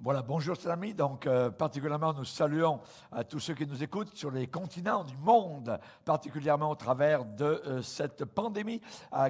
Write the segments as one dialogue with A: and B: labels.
A: Voilà, bonjour chers amis. Donc, particulièrement, nous saluons tous ceux qui nous écoutent sur les continents du monde, particulièrement au travers de cette pandémie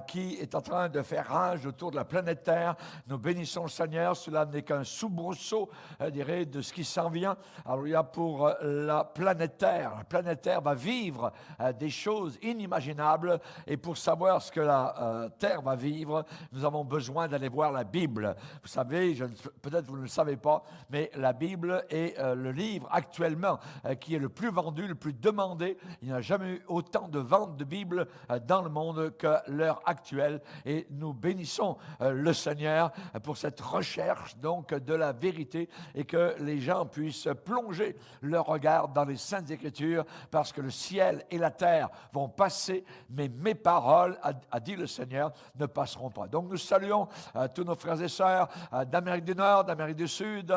A: qui est en train de faire rage autour de la planète Terre. Nous bénissons le Seigneur. Cela n'est qu'un soubresaut, je dirais, de ce qui s'en vient. Alléluia pour la planète Terre. La planète Terre va vivre des choses inimaginables. Et pour savoir ce que la Terre va vivre, nous avons besoin d'aller voir la Bible. Vous savez, peut-être vous ne le savez pas, mais la Bible est le livre actuellement qui est le plus vendu, le plus demandé. Il n'y a jamais eu autant de ventes de Bible dans le monde qu'à l'heure actuelle. Et nous bénissons le Seigneur pour cette recherche donc de la vérité et que les gens puissent plonger leur regard dans les Saintes Écritures parce que le ciel et la terre vont passer, mais mes paroles, a dit le Seigneur, ne passeront pas. Donc nous saluons tous nos frères et sœurs d'Amérique du Nord, d'Amérique du Sud,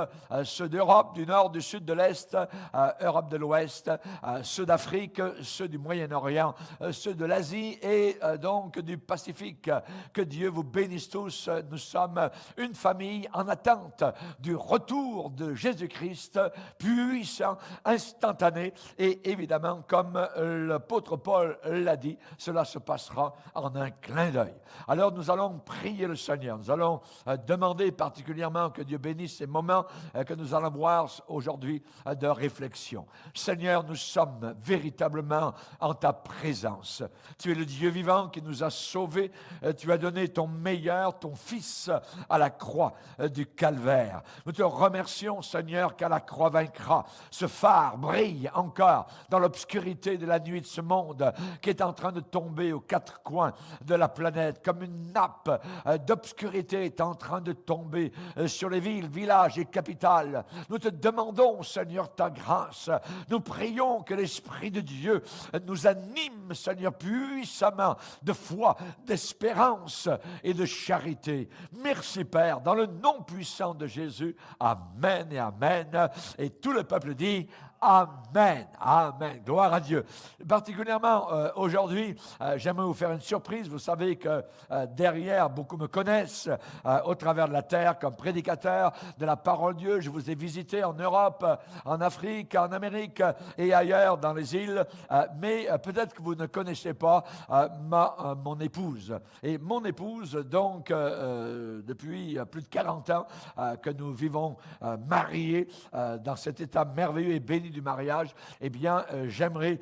A: ceux d'Europe, du Nord, du Sud, de l'Est, Europe de l'Ouest, ceux d'Afrique, ceux du Moyen-Orient, ceux de l'Asie et donc du Pacifique. Que Dieu vous bénisse tous. Nous sommes une famille en attente du retour de Jésus-Christ, puissant, instantané et évidemment, comme l'apôtre Paul l'a dit, cela se passera en un clin d'œil. Alors nous allons prier le Seigneur. Nous allons demander particulièrement que Dieu bénisse ces moments que nous allons voir aujourd'hui de réflexion. Seigneur, nous sommes véritablement en ta présence. Tu es le Dieu vivant qui nous a sauvés. Tu as donné ton meilleur, ton Fils, à la croix du Calvaire. Nous te remercions, Seigneur, qu'à la croix vaincra, ce phare brille encore dans l'obscurité de la nuit de ce monde qui est en train de tomber aux quatre coins de la planète, comme une nappe d'obscurité est en train de tomber sur les villes, villages et capitales. Nous te demandons, Seigneur, ta grâce. Nous prions que l'Esprit de Dieu nous anime, Seigneur, puissamment de foi, d'espérance et de charité. Merci, Père, dans le nom puissant de Jésus. Amen et Amen. Et tout le peuple dit Amen, Amen, gloire à Dieu. Particulièrement aujourd'hui, j'aimerais vous faire une surprise. Vous savez que derrière, beaucoup me connaissent au travers de la terre comme prédicateur de la parole de Dieu. Je vous ai visité en Europe, en Afrique, en Amérique et ailleurs dans les îles. Mais peut-être que vous ne connaissez pas mon épouse. Et mon épouse, donc, depuis plus de 40 ans que nous vivons mariés dans cet état merveilleux et béni du mariage, eh bien, j'aimerais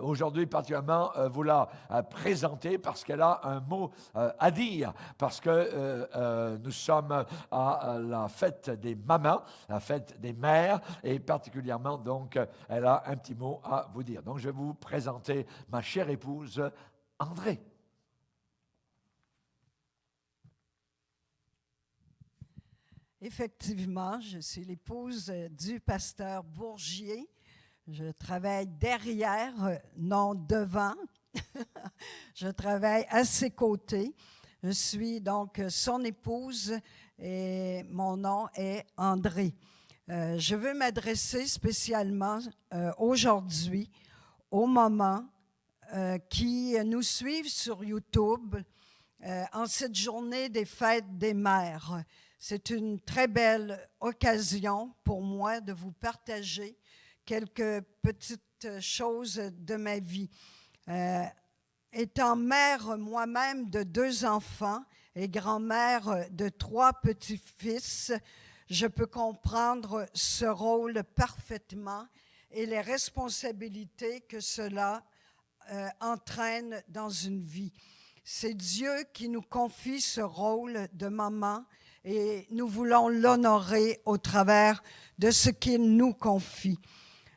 A: aujourd'hui particulièrement vous la présenter parce qu'elle a un mot à dire, parce que nous sommes à la fête des mamans, la fête des mères, et particulièrement, donc, elle a un petit mot à vous dire. Donc, je vais vous présenter ma chère épouse, André.
B: Effectivement, je suis l'épouse du pasteur Bourgier. Je travaille derrière, non devant. Je travaille à ses côtés. Je suis donc son épouse et mon nom est André. Je veux m'adresser spécialement aujourd'hui aux mamans qui nous suivent sur YouTube en cette journée des fêtes des mères. C'est une très belle occasion pour moi de vous partager quelques petites choses de ma vie. Étant mère moi-même de 2 enfants et grand-mère de 3 petits-fils, je peux comprendre ce rôle parfaitement et les responsabilités que cela entraîne dans une vie. C'est Dieu qui nous confie ce rôle de maman et nous voulons l'honorer au travers de ce qu'il nous confie.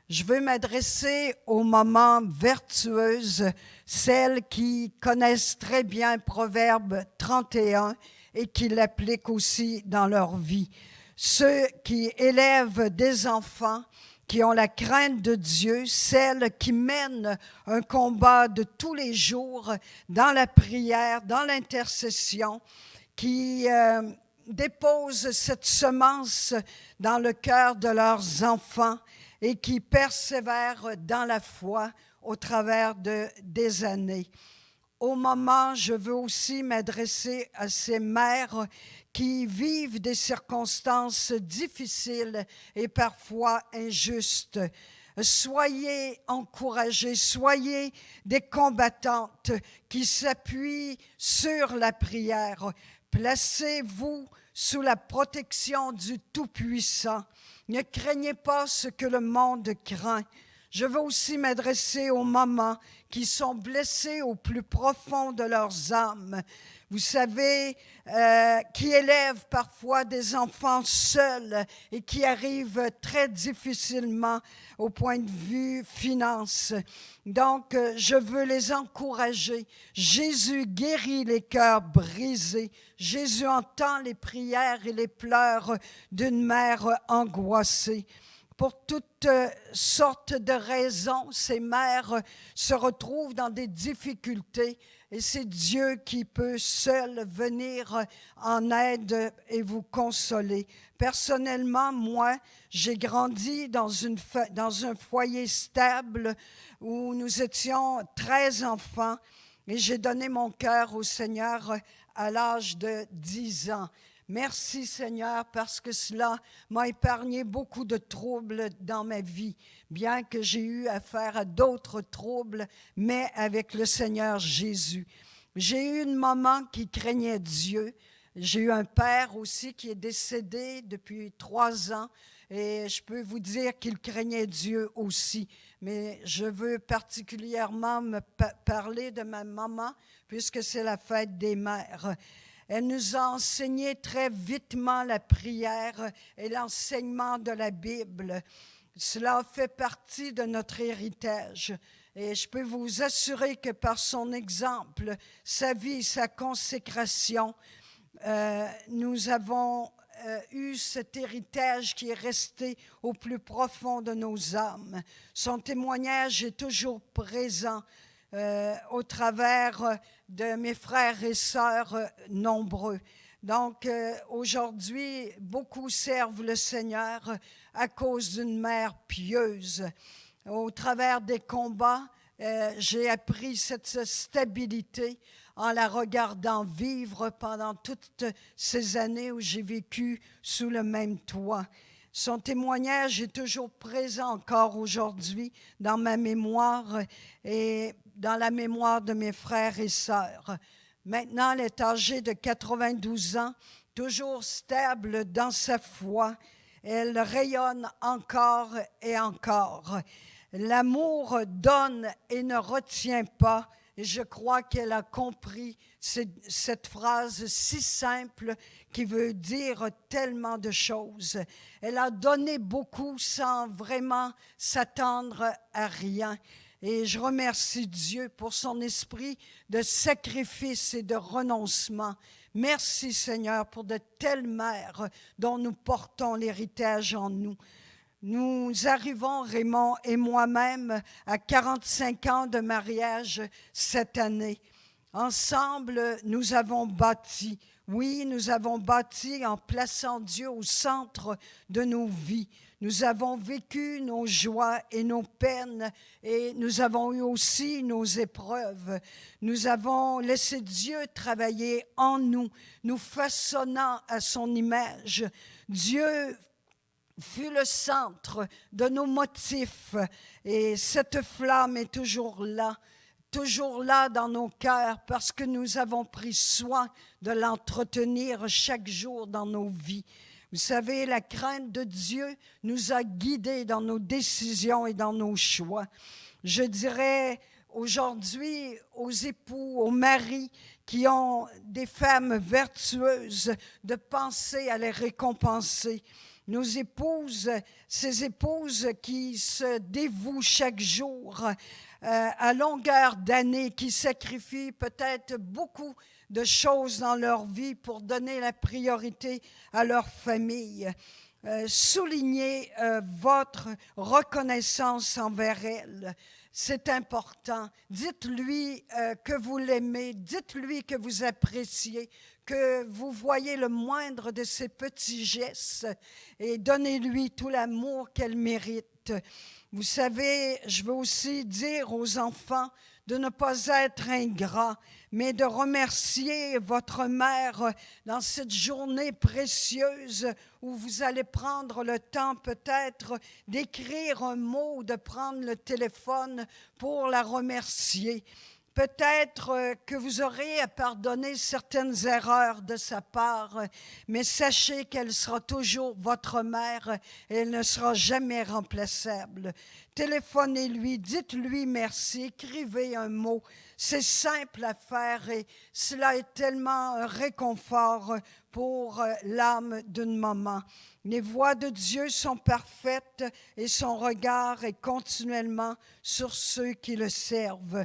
B: Je veux m'adresser aux mamans vertueuses, celles qui connaissent très bien Proverbe 31 et qui l'appliquent aussi dans leur vie. Ceux qui élèvent des enfants, qui ont la crainte de Dieu, celles qui mènent un combat de tous les jours dans la prière, dans l'intercession, qui déposent cette semence dans le cœur de leurs enfants et qui persévèrent dans la foi au travers des années. au moment, je veux aussi m'adresser à ces mères qui vivent des circonstances difficiles et parfois injustes. Soyez encouragés, soyez des combattantes qui s'appuient sur la prière. Placez-vous sous la protection du Tout-Puissant. Ne craignez pas ce que le monde craint. Je veux aussi m'adresser aux mamans qui sont blessées au plus profond de leurs âmes. Vous savez, qui élèvent parfois des enfants seuls et qui arrivent très difficilement au point de vue finance. Donc, je veux les encourager. Jésus guérit les cœurs brisés. Jésus entend les prières et les pleurs d'une mère angoissée. Pour toutes sortes de raisons, ces mères se retrouvent dans des difficultés et c'est Dieu qui peut seul venir en aide et vous consoler. Personnellement, moi, j'ai grandi dans un foyer stable où nous étions 13 enfants et j'ai donné mon cœur au Seigneur à l'âge de 10 ans. Merci Seigneur parce que cela m'a épargné beaucoup de troubles dans ma vie, bien que j'ai eu affaire à d'autres troubles, mais avec le Seigneur Jésus. J'ai eu une maman qui craignait Dieu. J'ai eu un père aussi qui est décédé depuis 3 ans et je peux vous dire qu'il craignait Dieu aussi. Mais je veux particulièrement me parler de ma maman puisque c'est la fête des mères. Elle nous a enseigné très vitement la prière et l'enseignement de la Bible. Cela fait partie de notre héritage. Et je peux vous assurer que par son exemple, sa vie, sa consécration, nous avons eu cet héritage qui est resté au plus profond de nos âmes. Son témoignage est toujours présent au travers de mes frères et sœurs nombreux. Donc, aujourd'hui, beaucoup servent le Seigneur à cause d'une mère pieuse. Au travers des combats, j'ai appris cette stabilité en la regardant vivre pendant toutes ces années où j'ai vécu sous le même toit. Son témoignage est toujours présent encore aujourd'hui dans ma mémoire et dans la mémoire de mes frères et sœurs. Maintenant, elle est âgée de 92 ans, toujours stable dans sa foi. Elle rayonne encore et encore. L'amour donne et ne retient pas. Et je crois qu'elle a compris cette phrase si simple qui veut dire tellement de choses. Elle a donné beaucoup sans vraiment s'attendre à rien. Et je remercie Dieu pour son esprit de sacrifice et de renoncement. Merci Seigneur pour de telles mères dont nous portons l'héritage en nous. Nous arrivons, Raymond et moi-même, à 45 ans de mariage cette année. Ensemble, nous avons bâti. Oui, nous avons bâti en plaçant Dieu au centre de nos vies. Nous avons vécu nos joies et nos peines et nous avons eu aussi nos épreuves. Nous avons laissé Dieu travailler en nous, nous façonnant à son image. Dieu fut le centre de nos motifs et cette flamme est toujours là dans nos cœurs parce que nous avons pris soin de l'entretenir chaque jour dans nos vies. Vous savez, la crainte de Dieu nous a guidés dans nos décisions et dans nos choix. Je dirais aujourd'hui aux époux, aux maris qui ont des femmes vertueuses, de penser à les récompenser. Nos épouses, ces épouses qui se dévouent chaque jour à longueur d'année, qui sacrifient peut-être beaucoup de choses dans leur vie pour donner la priorité à leur famille. Soulignez votre reconnaissance envers elle. C'est important. Dites-lui que vous l'aimez, dites-lui que vous appréciez, que vous voyez le moindre de ses petits gestes et donnez-lui tout l'amour qu'elle mérite. Vous savez, je veux aussi dire aux enfants de ne pas être ingrat, mais de remercier votre mère dans cette journée précieuse où vous allez prendre le temps peut-être d'écrire un mot, de prendre le téléphone pour la remercier. Peut-être que vous aurez à pardonner certaines erreurs de sa part, mais sachez qu'elle sera toujours votre mère et elle ne sera jamais remplaçable. Téléphonez-lui, dites-lui merci, écrivez un mot. C'est simple à faire et cela est tellement un réconfort pour l'âme d'une maman. Les voies de Dieu sont parfaites et son regard est continuellement sur ceux qui le servent.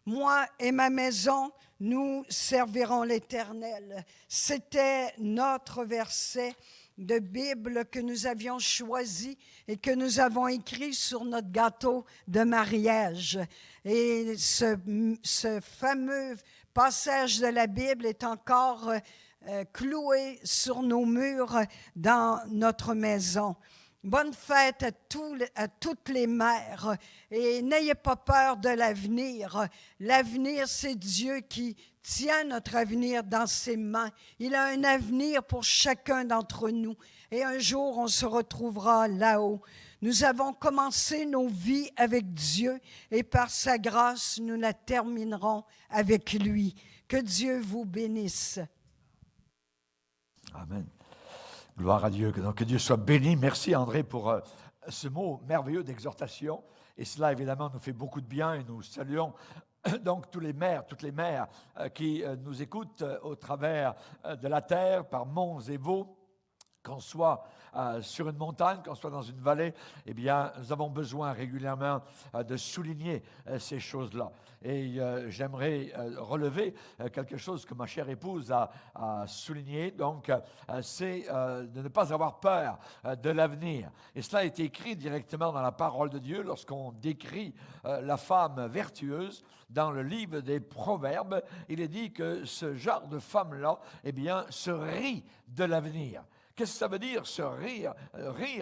B: Moi et ma maison, nous servirons l'Éternel. C'était notre verset de Bible que nous avions choisi et que nous avons écrit sur notre gâteau de mariage. Et ce fameux passage de la Bible est encore cloué sur nos murs dans notre maison. Bonne fête à toutes les mères et n'ayez pas peur de l'avenir. L'avenir, c'est Dieu qui tient notre avenir dans ses mains. Il a un avenir pour chacun d'entre nous et un jour, on se retrouvera là-haut. Nous avons commencé nos vies avec Dieu et par sa grâce, nous la terminerons avec lui. Que Dieu vous bénisse.
A: Amen. Gloire à Dieu, que Dieu soit béni. Merci André pour ce mot merveilleux d'exhortation. Et cela évidemment nous fait beaucoup de bien et nous saluons donc toutes les mères qui nous écoutent au travers de la terre, par monts et vaux. Qu'on soit sur une montagne, qu'on soit dans une vallée, eh bien, nous avons besoin régulièrement de souligner ces choses-là. Et j'aimerais relever quelque chose que ma chère épouse a souligné, donc c'est de ne pas avoir peur de l'avenir. Et cela a été écrit directement dans la parole de Dieu lorsqu'on décrit la femme vertueuse. Dans le livre des Proverbes, il est dit que ce genre de femme-là, eh bien, se rit de l'avenir. Qu'est-ce que ça veut dire, se rire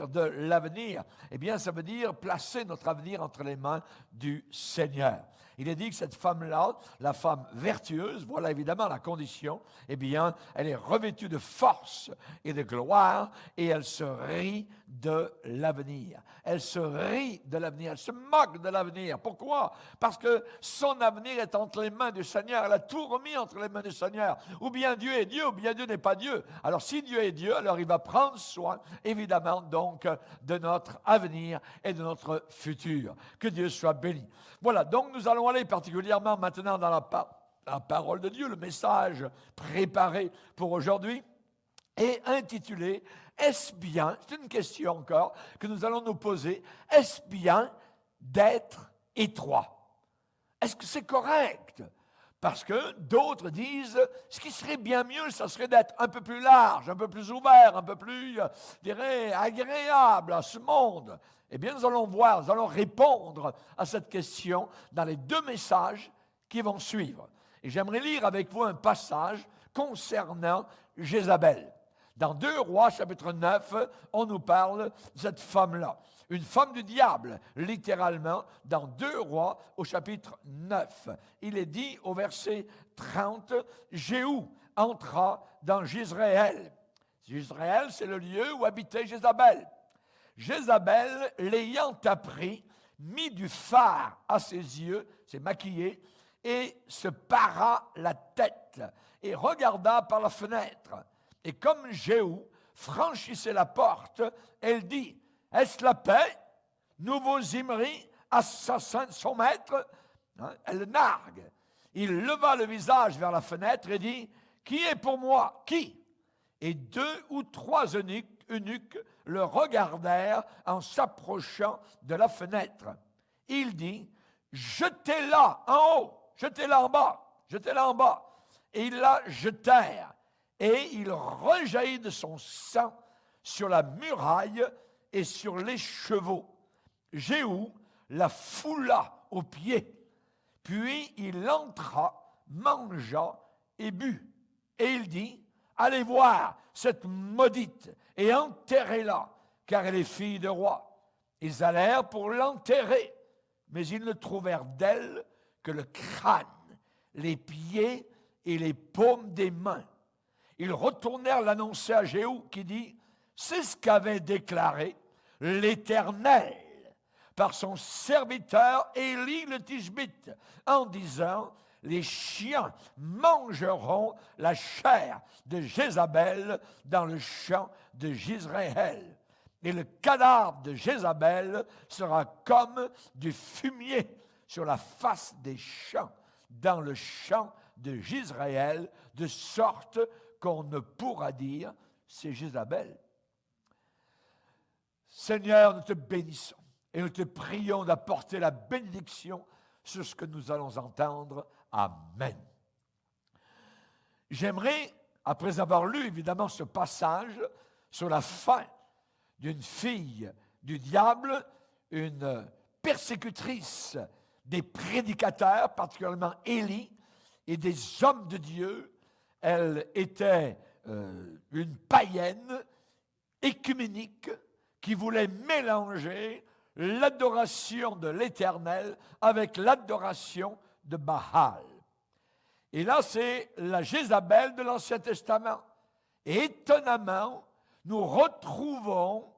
A: de l'avenir? Eh bien, ça veut dire placer notre avenir entre les mains du Seigneur. Il est dit que cette femme-là, la femme vertueuse, voilà évidemment la condition, eh bien, elle est revêtue de force et de gloire et elle se rit de l'avenir. Elle se rit de l'avenir, elle se moque de l'avenir. Pourquoi? Parce que son avenir est entre les mains du Seigneur. Elle a tout remis entre les mains du Seigneur. Ou bien Dieu est Dieu, ou bien Dieu n'est pas Dieu. Alors si Dieu est Dieu, alors il va prendre soin, évidemment, donc, de notre avenir et de notre futur. Que Dieu soit béni. Voilà, donc nous allons aller particulièrement maintenant dans la parole de Dieu, le message préparé pour aujourd'hui est intitulé « Est-ce bien ?» C'est une question encore que nous allons nous poser. « Est-ce bien d'être étroit? Est-ce que c'est correct? » Parce que d'autres disent, ce qui serait bien mieux, ça serait d'être un peu plus large, un peu plus ouvert, un peu plus, je dirais, agréable à ce monde. Eh bien, nous allons voir, nous allons répondre à cette question dans les deux messages qui vont suivre. Et j'aimerais lire avec vous un passage concernant Jézabel. Dans 2 Rois, chapitre 9, on nous parle de cette femme-là. Une femme du diable, littéralement, dans 2 Rois, au chapitre 9. Il est dit au verset 30, « Jéhu entra dans Jezréel. » Jezréel, c'est le lieu où habitait Jézabel. Jézabel, l'ayant appris, mit du fard à ses yeux, s'est maquillée, et se para la tête, et regarda par la fenêtre. Et comme Jéhu franchissait la porte, elle dit, « Est-ce la paix? Nouveau Zimri, assassin de son maître. » Elle le nargue. Il leva le visage vers la fenêtre et dit, « Qui est pour moi? Qui? » Et 2 ou 3 eunuques le regardèrent en s'approchant de la fenêtre. Il dit, « Jetez-la en haut, jetez-la en bas, jetez-la en bas. » Et ils la jetèrent. Et il rejaillit de son sang sur la muraille et sur les chevaux. Jéhu la foula aux pieds. Puis il entra, mangea et but. Et il dit, « Allez voir cette maudite et enterrez-la, car elle est fille de roi. » Ils allèrent pour l'enterrer, mais ils ne trouvèrent d'elle que le crâne, les pieds et les paumes des mains. Ils retournèrent l'annoncer à Jéhu qui dit, c'est ce qu'avait déclaré l'Éternel par son serviteur Élie le Tishbite, en disant, les chiens mangeront la chair de Jézabel dans le champ de Jizréel. Et le cadavre de Jézabel sera comme du fumier sur la face des champs, dans le champ de Jizréel, de sorte qu'on ne pourra dire, c'est Jézabel. Seigneur, nous te bénissons et nous te prions d'apporter la bénédiction sur ce que nous allons entendre. Amen. J'aimerais, après avoir lu évidemment ce passage sur la fin d'une fille du diable, une persécutrice des prédicateurs, particulièrement Élie, et des hommes de Dieu. Elle était une païenne écuménique qui voulait mélanger l'adoration de l'Éternel avec l'adoration de Baal. Et là, c'est la Jézabel de l'Ancien Testament. Et étonnamment, nous retrouvons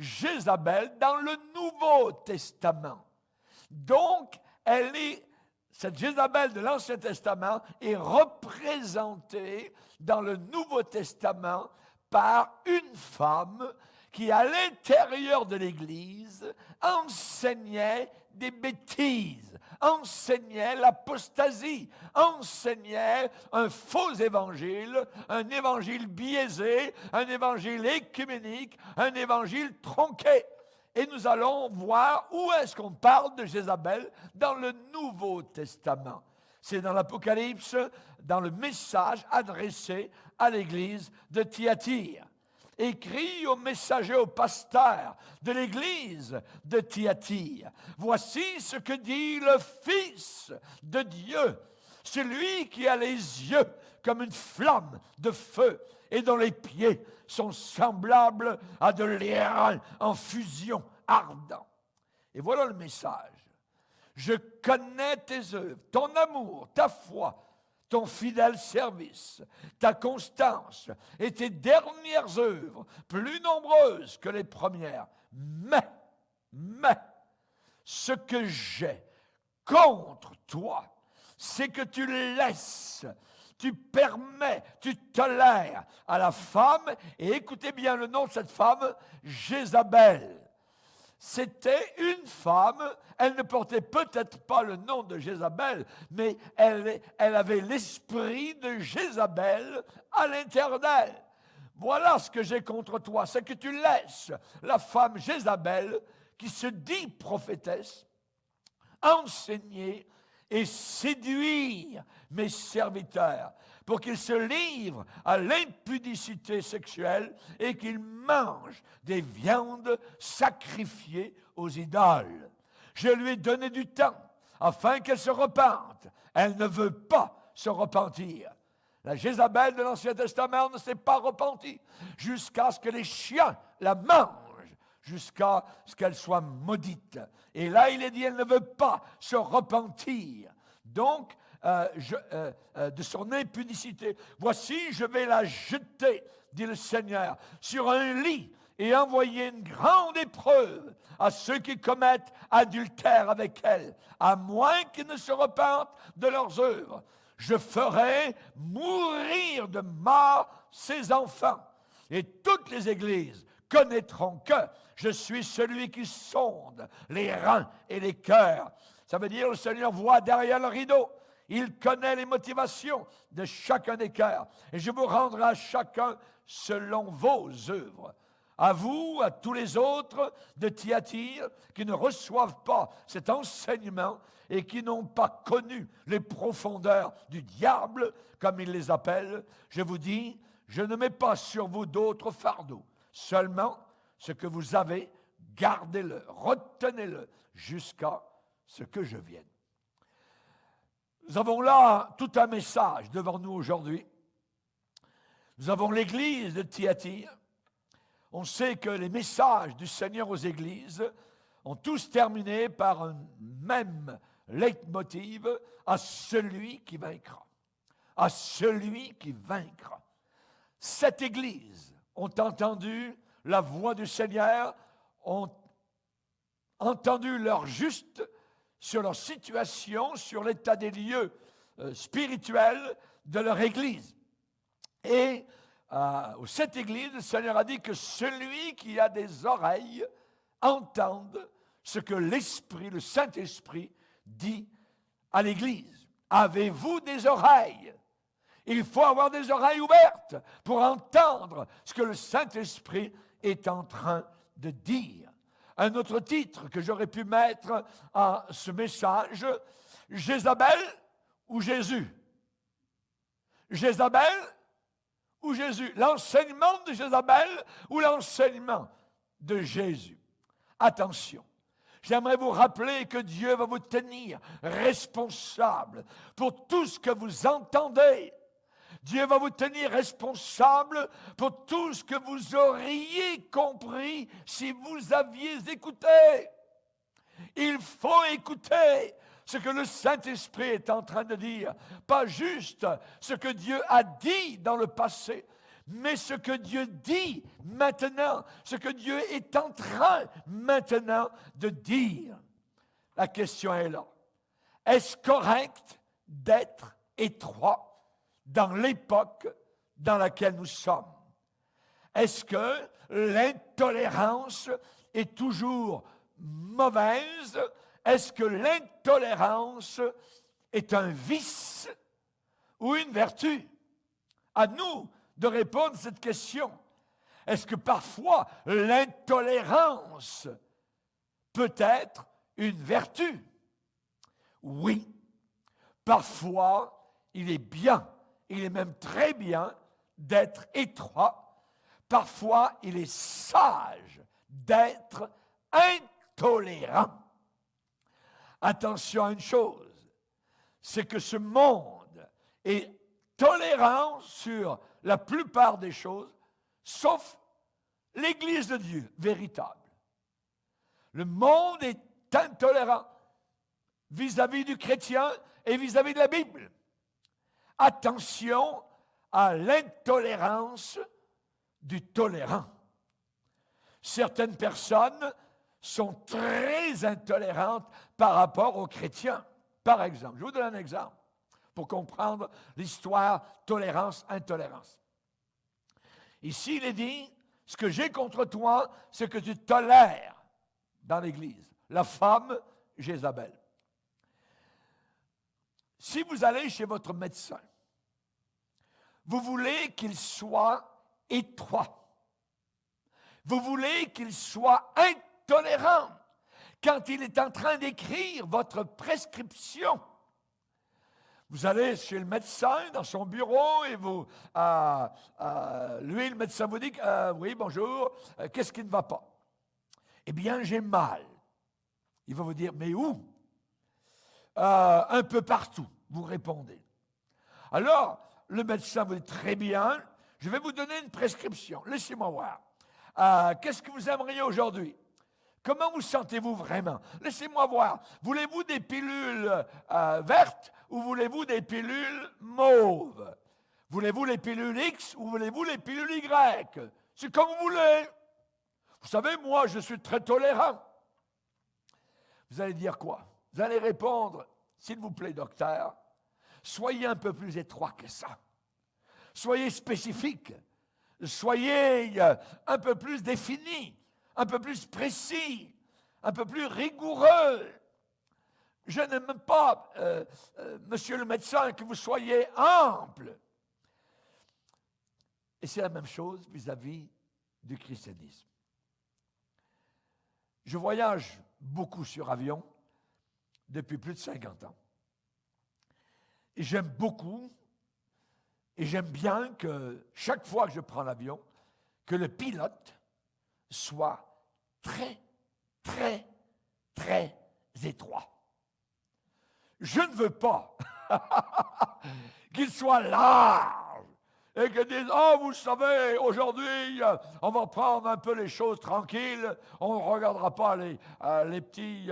A: Jézabel dans le Nouveau Testament. Donc, cette Jézabel de l'Ancien Testament est représentée dans le Nouveau Testament par une femme qui, à l'intérieur de l'Église, enseignait des bêtises, enseignait l'apostasie, enseignait un faux évangile, un évangile biaisé, un évangile écuménique, un évangile tronqué. Et nous allons voir où est-ce qu'on parle de Jézabel dans le Nouveau Testament. C'est dans l'Apocalypse, dans le message adressé à l'Église de Thyatire. Écrit au messager, au pasteur de l'Église de Thyatire. Voici ce que dit le Fils de Dieu, celui qui a les yeux comme une flamme de feu et dont les pieds sont semblables à de l'airain en fusion ardent. Et voilà le message. Je connais tes œuvres, ton amour, ta foi, ton fidèle service, ta constance et tes dernières œuvres, plus nombreuses que les premières. Mais, ce que j'ai contre toi, c'est que tu laisses, tu permets, tu tolères à la femme, et écoutez bien le nom de cette femme, Jézabel. C'était une femme, elle ne portait peut-être pas le nom de Jézabel, mais elle avait l'esprit de Jézabel à l'intérieur d'elle. Voilà ce que j'ai contre toi, c'est que tu laisses la femme Jézabel, qui se dit prophétesse, enseigner et séduire mes serviteurs pour qu'ils se livrent à l'impudicité sexuelle et qu'ils mangent des viandes sacrifiées aux idoles. Je lui ai donné du temps afin qu'elle se repente. Elle ne veut pas se repentir. La Jézabel de l'Ancien Testament ne s'est pas repentie jusqu'à ce que les chiens la mangent, jusqu'à ce qu'elle soit maudite. Et là, il est dit, elle ne veut pas se repentir. Donc, de son impudicité. Voici, je vais la jeter, dit le Seigneur, sur un lit et envoyer une grande épreuve à ceux qui commettent adultère avec elle, à moins qu'ils ne se repentent de leurs œuvres. Je ferai mourir de mort ses enfants. Et toutes les églises connaîtront que je suis celui qui sonde les reins et les cœurs. Ça veut dire le Seigneur voit derrière le rideau. Il connaît les motivations de chacun des cœurs. Et je vous rendrai à chacun selon vos œuvres. À vous, à tous les autres de Thyatire qui ne reçoivent pas cet enseignement et qui n'ont pas connu les profondeurs du diable, comme il les appelle, je vous dis, je ne mets pas sur vous d'autres fardeaux. Seulement, ce que vous avez, gardez-le, retenez-le jusqu'à ce que je vienne. Nous avons là tout un message devant nous aujourd'hui. Nous avons l'église de Thyatire. On sait que les messages du Seigneur aux églises ont tous terminé par un même leitmotiv, à celui qui vaincra. À celui qui vaincra. Cette Église ont entendu la voix du Seigneur, ont entendu leur juste sur leur situation, sur l'état des lieux spirituels de leur Église. Et cette Église, le Seigneur a dit que celui qui a des oreilles entende ce que l'Esprit, le Saint-Esprit, dit à l'Église. Avez-vous des oreilles? Il faut avoir des oreilles ouvertes pour entendre ce que le Saint-Esprit est en train de dire. Un autre titre que j'aurais pu mettre à ce message, Jézabel ou Jésus? Jézabel ou Jésus? L'enseignement de Jézabel ou l'enseignement de Jésus? Attention, j'aimerais vous rappeler que Dieu va vous tenir responsable pour tout ce que vous entendez. Dieu va vous tenir responsable pour tout ce que vous auriez compris si vous aviez écouté. Il faut écouter ce que le Saint-Esprit est en train de dire. Pas juste ce que Dieu a dit dans le passé, mais ce que Dieu dit maintenant, ce que Dieu est en train maintenant de dire. La question est là. Est-ce correct d'être étroit dans l'époque dans laquelle nous sommes? Est-ce que l'intolérance est toujours mauvaise? Est-ce que l'intolérance est un vice ou une vertu? À nous de répondre à cette question. Est-ce que parfois l'intolérance peut être une vertu? Oui. Parfois, il est bien. Il est même très bien d'être étroit. Parfois, il est sage d'être intolérant. Attention à une chose, c'est que ce monde est tolérant sur la plupart des choses, sauf l'Église de Dieu véritable. Le monde est intolérant vis-à-vis du chrétien et vis-à-vis de la Bible. Attention à l'intolérance du tolérant. Certaines personnes sont très intolérantes par rapport aux chrétiens. Par exemple, je vous donne un exemple pour comprendre l'histoire tolérance-intolérance. Ici, il est dit, ce que j'ai contre toi, c'est que tu tolères dans l'Église la femme Jézabel. Si vous allez chez votre médecin, vous voulez qu'il soit étroit. Vous voulez qu'il soit intolérant quand il est en train d'écrire votre prescription. Vous allez chez le médecin, dans son bureau, et lui, le médecin vous dit, oui, bonjour, qu'est-ce qui ne va pas? Eh bien, j'ai mal. Il va vous dire, mais où? Un peu partout, vous répondez. Alors, le médecin vous dit, très bien, je vais vous donner une prescription. Laissez-moi voir. Qu'est-ce que vous aimeriez aujourd'hui? Comment vous sentez-vous vraiment? Laissez-moi voir. Voulez-vous des pilules vertes ou voulez-vous des pilules mauves? Voulez-vous les pilules X ou voulez-vous les pilules Y? C'est comme vous voulez. Vous savez, moi, je suis très tolérant. Vous allez dire quoi? Vous allez répondre, s'il vous plaît, docteur, soyez un peu plus étroit que ça. Soyez spécifique. Soyez un peu plus défini, un peu plus précis, un peu plus rigoureux. Je n'aime pas, monsieur le médecin, que vous soyez ample. Et c'est la même chose vis-à-vis du christianisme. Je voyage beaucoup sur avion depuis plus de 50 ans. Et j'aime beaucoup, et j'aime bien que chaque fois que je prends l'avion, que le pilote soit très, très, très étroit. Je ne veux pas qu'il soit large et qui disent « Oh, vous savez, aujourd'hui, on va prendre un peu les choses tranquilles, on ne regardera pas les petits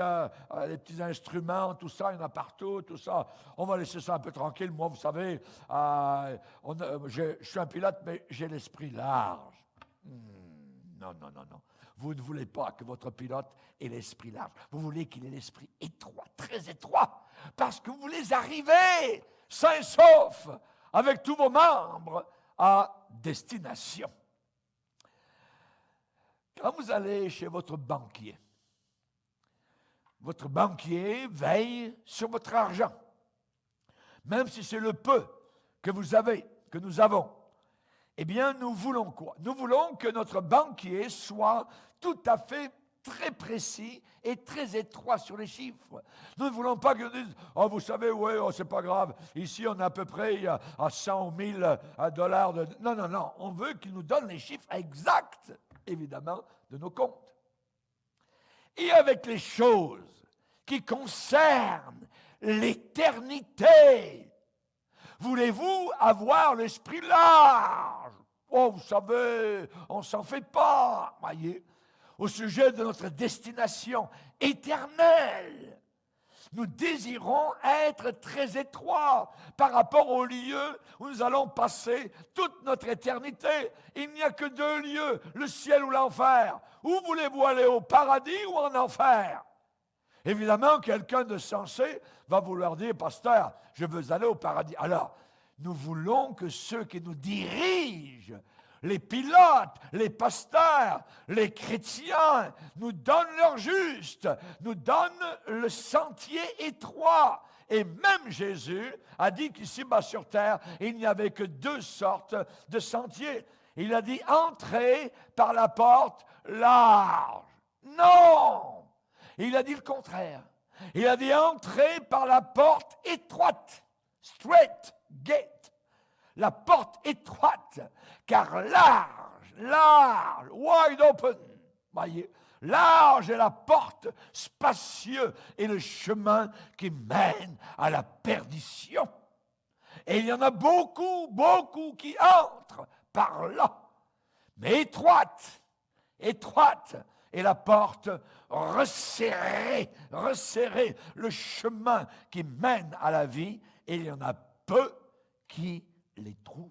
A: instruments, tout ça, il y en a partout, tout ça. On va laisser ça un peu tranquille. Moi, vous savez, je suis un pilote, mais j'ai l'esprit large. » Non, non, non, non. Vous ne voulez pas que votre pilote ait l'esprit large. Vous voulez qu'il ait l'esprit étroit, très étroit, parce que vous voulez arriver sains et saufs avec tous vos membres à destination. Quand vous allez chez votre banquier veille sur votre argent, même si c'est le peu que vous avez, que nous avons. Eh bien, nous voulons quoi? Nous voulons que notre banquier soit tout à fait très précis et très étroit sur les chiffres. Nous ne voulons pas qu'il dise « Oh, vous savez, oui, oh, c'est pas grave, ici on est à peu près à 100 ou 1000 dollars de... » Non, non, non, on veut qu'il nous donne les chiffres exacts, évidemment, de nos comptes. Et avec les choses qui concernent l'éternité, voulez-vous avoir l'esprit large? Oh, vous savez, on ne s'en fait pas, voyez, au sujet de notre destination éternelle. Nous désirons être très étroits par rapport au lieu où nous allons passer toute notre éternité. Il n'y a que 2 lieux, le ciel ou l'enfer. Où voulez-vous aller, au paradis ou en enfer? Évidemment, quelqu'un de sensé va vouloir dire, pasteur, je veux aller au paradis. Alors, nous voulons que ceux qui nous dirigent, les pilotes, les pasteurs, les chrétiens, nous donnent leur juste, nous donnent le sentier étroit. Et même Jésus a dit qu'ici-bas sur terre, il n'y avait que 2 sortes de sentiers. Il a dit, entrez par la porte large. Non! Il a dit le contraire. Il a dit entrez par la porte étroite, straight gate, la porte étroite, car large, wide open, voyez, large est la porte, spacieux est le chemin qui mène à la perdition. Et il y en a beaucoup qui entrent par là, mais étroite est la porte resserrée, le chemin qui mène à la vie, et il y en a peu qui les trouvent.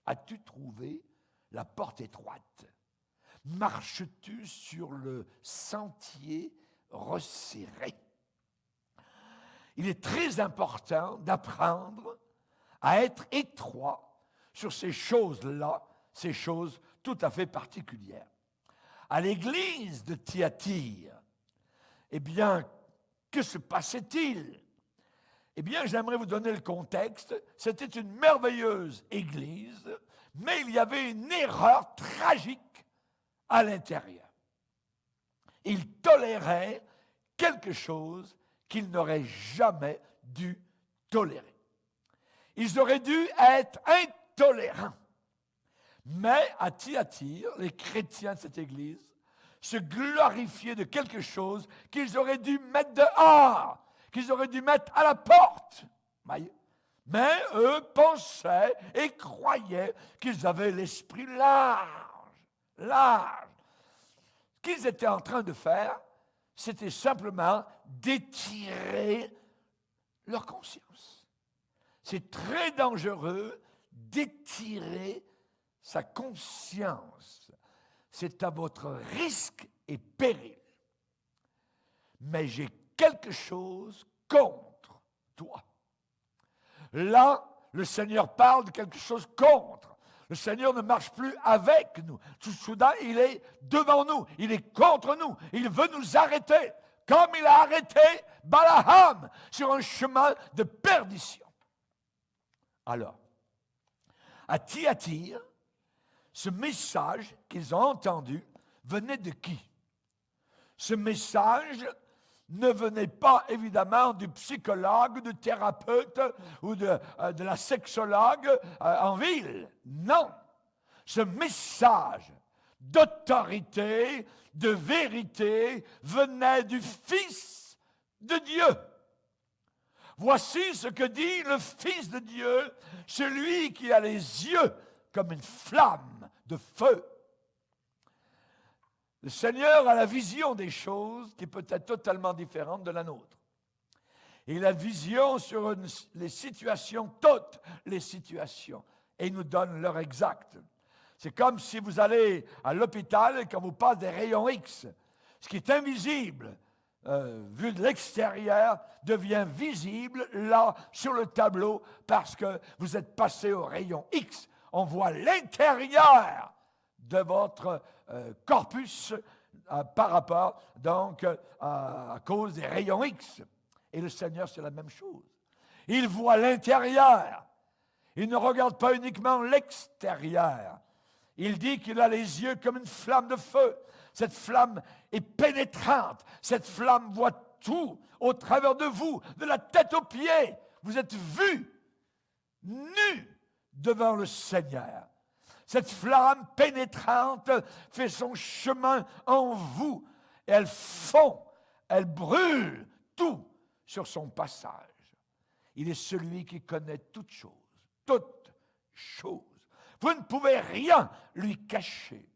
A: As-tu trouvé la porte étroite? Marches-tu sur le sentier resserré? Il est très important d'apprendre à être étroit sur ces choses-là, ces choses tout à fait particulières. À l'église de Thyatire, eh bien, que se passait-il? Eh bien, j'aimerais vous donner le contexte. C'était une merveilleuse église, mais il y avait une erreur tragique à l'intérieur. Ils toléraient quelque chose qu'ils n'auraient jamais dû tolérer. Ils auraient dû être intolérants. Mais à Thyatire, les chrétiens de cette église se glorifiaient de quelque chose qu'ils auraient dû mettre dehors, qu'ils auraient dû mettre à la porte. Mais eux pensaient et croyaient qu'ils avaient l'esprit large. Ce qu'ils étaient en train de faire, c'était simplement d'étirer leur conscience. C'est très dangereux d'étirer sa conscience. C'est à votre risque et péril. Mais j'ai quelque chose contre toi. Là, le Seigneur parle de quelque chose contre. Le Seigneur ne marche plus avec nous. Tout soudain, il est devant nous. Il est contre nous. Il veut nous arrêter. Comme il a arrêté Balaam sur un chemin de perdition. Alors, à Thyatire, ce message qu'ils ont entendu venait de qui? Ce message ne venait pas évidemment du psychologue, du thérapeute ou de la sexologue en ville. Non. Ce message d'autorité, de vérité, venait du Fils de Dieu. Voici ce que dit le Fils de Dieu, celui qui a les yeux comme une flamme de feu. Le Seigneur a la vision des choses qui peut être totalement différente de la nôtre. Il a vision sur les situations, toutes les situations, et il nous donne l'heure exacte. C'est comme si vous allez à l'hôpital et qu'on vous passe des rayons X. Ce qui est invisible, vu de l'extérieur, devient visible là, sur le tableau, parce que vous êtes passé au rayon X. On voit l'intérieur de votre corpus par rapport, donc, à cause des rayons X. Et le Seigneur, c'est la même chose. Il voit l'intérieur. Il ne regarde pas uniquement l'extérieur. Il dit qu'il a les yeux comme une flamme de feu. Cette flamme est pénétrante. Cette flamme voit tout au travers de vous, de la tête aux pieds. Vous êtes vus, nus, devant le Seigneur. Cette flamme pénétrante fait son chemin en vous. Et elle fond, elle brûle tout sur son passage. Il est celui qui connaît toutes choses. Toutes choses. Vous ne pouvez rien lui cacher.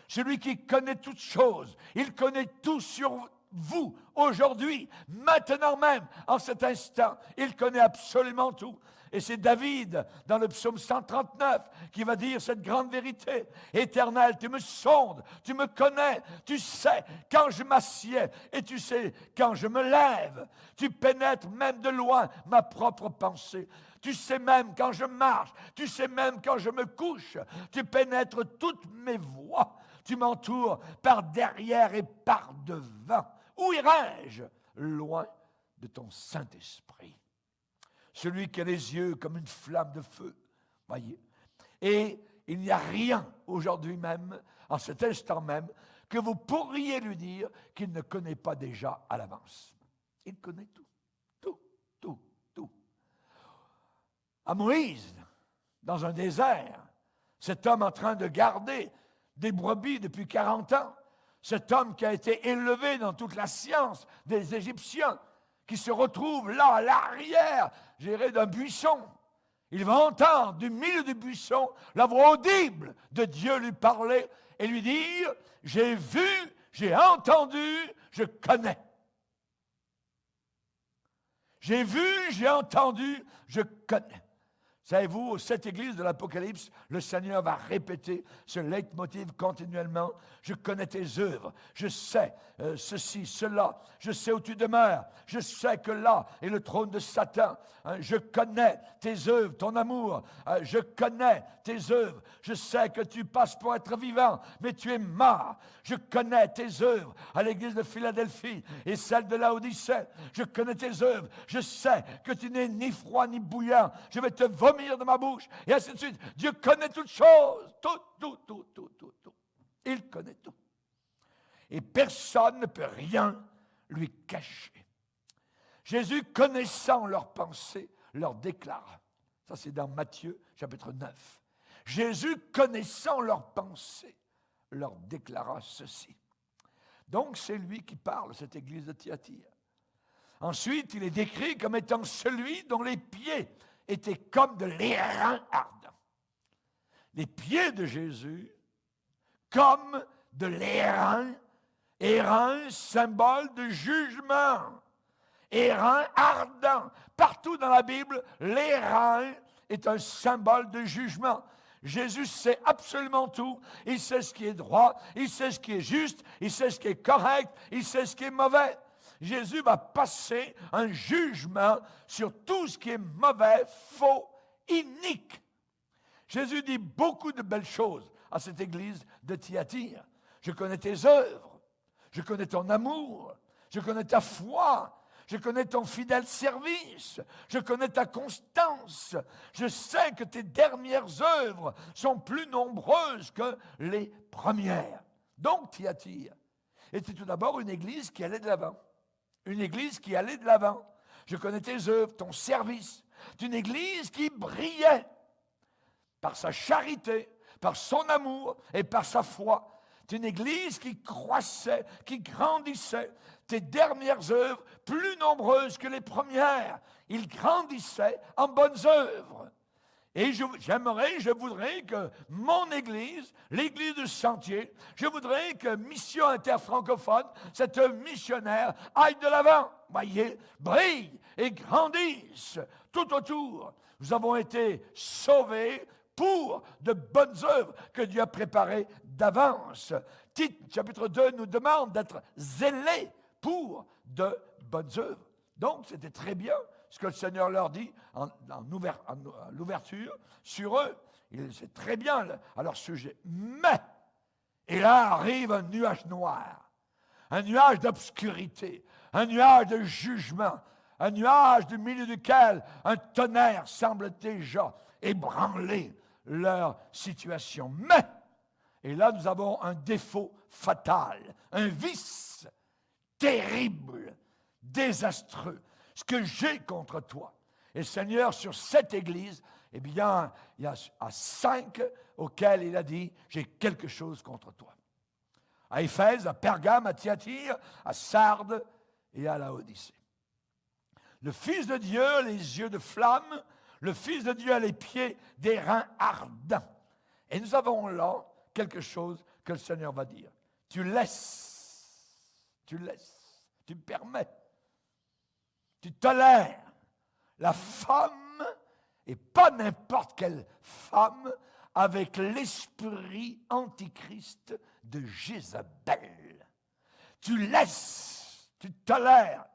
A: Celui qui connaît toutes choses, il connaît tout sur vous, aujourd'hui, maintenant même, en cet instant. Il connaît absolument tout. Et c'est David, dans le psaume 139, qui va dire cette grande vérité. Éternel, tu me sondes, tu me connais, tu sais quand je m'assieds et tu sais quand je me lève. Tu pénètres même de loin ma propre pensée. Tu sais même quand je marche, tu sais même quand je me couche. Tu pénètres toutes mes voies. Tu m'entoures par derrière et par devant. Où irai-je? Loin de ton Saint-Esprit. Celui qui a les yeux comme une flamme de feu. Voyez. Et il n'y a rien aujourd'hui même, en cet instant même, que vous pourriez lui dire qu'il ne connaît pas déjà à l'avance. Il connaît tout. Tout, tout, tout. À Moïse, dans un désert, cet homme en train de garder des brebis depuis 40 ans, cet homme qui a été élevé dans toute la science des Égyptiens, qui se retrouve là, à l'arrière, géré d'un buisson. Il va entendre du milieu du buisson la voix audible de Dieu lui parler et lui dire « J'ai vu, j'ai entendu, je connais. » J'ai vu, j'ai entendu, je connais. Savez-vous, cette église de l'Apocalypse, le Seigneur va répéter ce leitmotiv continuellement. Je connais tes œuvres, je sais ceci, cela, je sais où tu demeures, je sais que là est le trône de Satan. Je connais tes œuvres, ton amour, je connais tes œuvres, je sais que tu passes pour être vivant, mais tu es mort. Je connais tes œuvres à l'église de Philadelphie et celle de Laodicée. Je connais tes œuvres, je sais que tu n'es ni froid ni bouillant. Je vais te vomir de ma bouche, et ainsi de suite. Dieu connaît toutes choses, tout. Il connaît tout. Et personne ne peut rien lui cacher. Jésus, connaissant leurs pensées, leur déclara. Ça, c'est dans Matthieu, chapitre 9. Jésus, connaissant leurs pensées, leur déclara ceci. Donc, c'est lui qui parle, cette église de Thyatire. Ensuite, il est décrit comme étant celui dont les pieds étaient comme de l'airain ardent. Les pieds de Jésus, comme de l'airain, airain, symbole de jugement, airain ardent. Partout dans la Bible, l'airain est un symbole de jugement. Jésus sait absolument tout. Il sait ce qui est droit, il sait ce qui est juste, il sait ce qui est correct, il sait ce qui est mauvais. Jésus va passer un jugement sur tout ce qui est mauvais, faux, inique. Jésus dit beaucoup de belles choses à cette église de Thyatire. Je connais tes œuvres, je connais ton amour, je connais ta foi, je connais ton fidèle service, je connais ta constance. Je sais que tes dernières œuvres sont plus nombreuses que les premières. Donc Thyatire était tout d'abord une église qui allait de l'avant. Une église qui allait de l'avant. Je connais tes œuvres, ton service. C'est une église qui brillait par sa charité, par son amour et par sa foi. C'est une église qui croissait, qui grandissait. Tes dernières œuvres, plus nombreuses que les premières, il grandissait en bonnes œuvres. Et je voudrais que mon Église, l'Église de Sentier, je voudrais que Mission Interfrancophone, cette missionnaire, aille de l'avant, voyez, brille et grandisse tout autour. Nous avons été sauvés pour de bonnes œuvres que Dieu a préparées d'avance. Tite, chapitre 2, nous demande d'être zélés pour de bonnes œuvres. Donc, c'était très bien ce que le Seigneur leur dit en l'ouverture sur eux. C'est très bien à leur sujet. Mais, et là arrive un nuage noir, un nuage d'obscurité, un nuage de jugement, un nuage du milieu duquel un tonnerre semble déjà ébranler leur situation. Mais, et là nous avons un défaut fatal, un vice terrible, désastreux. Ce que j'ai contre toi. Et Seigneur, sur cette église, eh bien, il y a 5 auxquels il a dit, j'ai quelque chose contre toi. À Éphèse, à Pergame, à Thyatire, à Sardes et à Laodicée. Le Fils de Dieu, les yeux de flamme, le Fils de Dieu a les pieds des reins ardents. Et nous avons là quelque chose que le Seigneur va dire. Tu permets. Tu tolères la femme, et pas n'importe quelle femme, avec l'esprit antichrist de Jézabel. Tu tolères